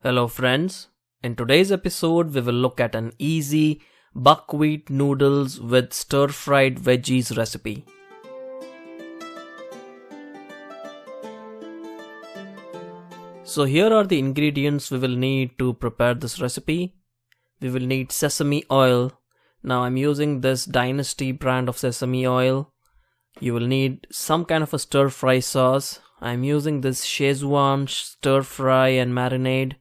Hello friends, in today's episode we will look at an easy buckwheat noodles with stir-fried veggies recipe. So here are the ingredients we will need to prepare this recipe. We will need sesame oil. Now I'm using this Dynasty brand of sesame oil. You will need some kind of a stir-fry sauce. I'm using this Szechuan stir-fry and marinade.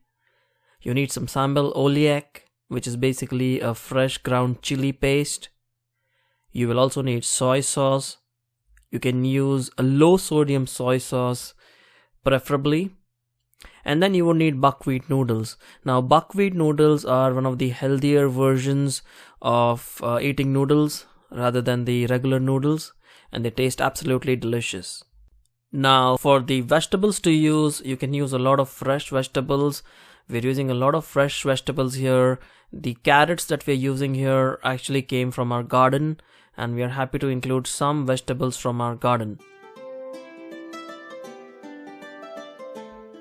You need some sambal oelek, which is basically a fresh ground chili paste. You will also need soy sauce. You can use a low sodium soy sauce preferably. And then you will need buckwheat noodles. Now buckwheat noodles are one of the healthier versions of eating noodles rather than the regular noodles, and they taste absolutely delicious. Now for the vegetables to use, you can use a lot of fresh vegetables. We're using a lot of fresh vegetables here. The carrots that we're using here actually came from our garden, and we are happy to include some vegetables from our garden.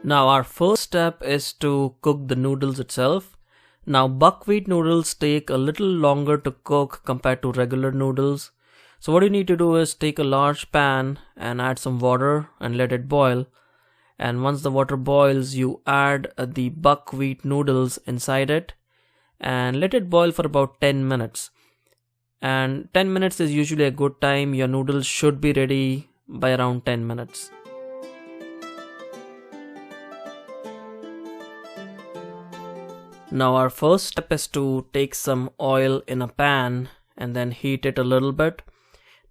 Now our first step is to cook the noodles itself. Now buckwheat noodles take a little longer to cook compared to regular noodles. So what you need to do is take a large pan and add some water and let it boil. And once the water boils, you add the buckwheat noodles inside it and let it boil for about 10 minutes. And 10 minutes is usually a good time. Your noodles should be ready by around 10 minutes. Now our first step is to take some oil in a pan and then heat it a little bit.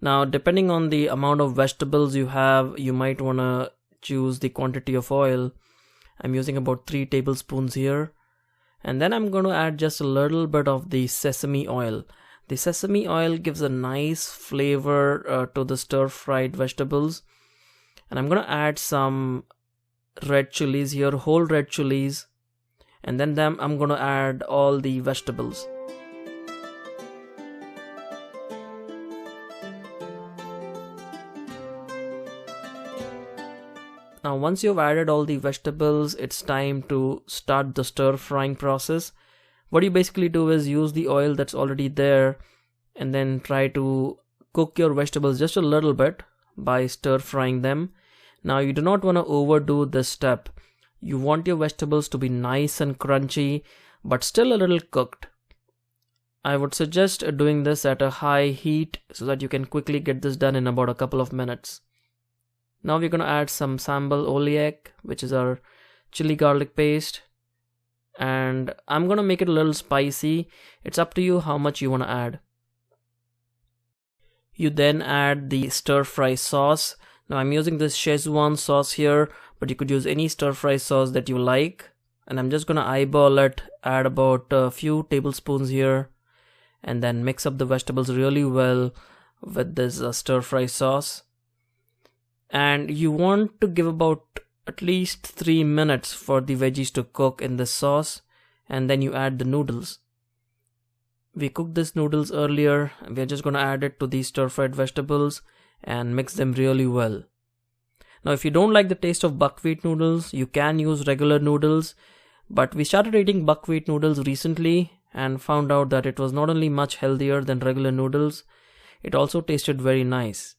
Now depending on the amount of vegetables you have, you might want to choose the quantity of oil. I'm using about 3 tablespoons here. And then I'm going to add just a little bit of the sesame oil. The sesame oil gives a nice flavor to the stir-fried vegetables. And I'm going to add some red chilies here, whole red chilies. And then I'm going to add all the vegetables. Now once you've added all the vegetables, it's time to start the stir frying process. What you basically do is use the oil that's already there and then try to cook your vegetables just a little bit by stir frying them. Now you do not want to overdo this step. You want your vegetables to be nice and crunchy but still a little cooked. I would suggest doing this at a high heat so that you can quickly get this done in about a couple of minutes. Now we're going to add some sambal oelek, which is our chili garlic paste, and I'm going to make it a little spicy. It's up to you how much you want to add. You then add the stir fry sauce. Now I'm using this Szechuan sauce here, but you could use any stir fry sauce that you like, and I'm just going to eyeball it, add about a few tablespoons here, and then mix up the vegetables really well with this stir fry sauce. And you want to give about at least 3 minutes for the veggies to cook in this sauce, and then you add the noodles. We cooked these noodles earlier. We're just going to add it to these stir-fried vegetables and mix them really well. Now if you don't like the taste of buckwheat noodles, you can use regular noodles, but we started eating buckwheat noodles recently and found out that it was not only much healthier than regular noodles, it also tasted very nice.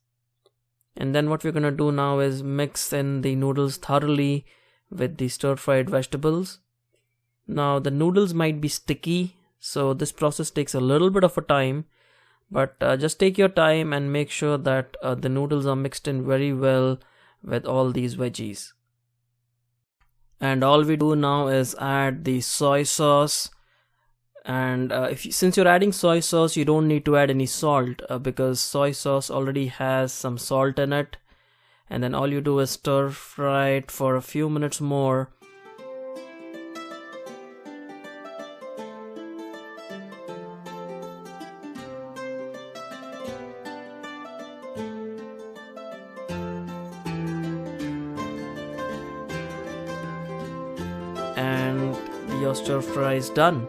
And then what we're going to do now is mix in the noodles thoroughly with the stir-fried vegetables. Now the noodles might be sticky, so this process takes a little bit of a time, but just take your time and make sure that the noodles are mixed in very well with all these veggies. And all we do now is add the soy sauce. And since you're adding soy sauce, you don't need to add any salt because soy sauce already has some salt in it. And then all you do is stir fry it for a few minutes more. And your stir fry is done.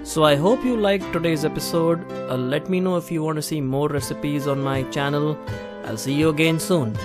So I hope you liked today's episode. Let me know if you want to see more recipes on my channel. I'll see you again soon.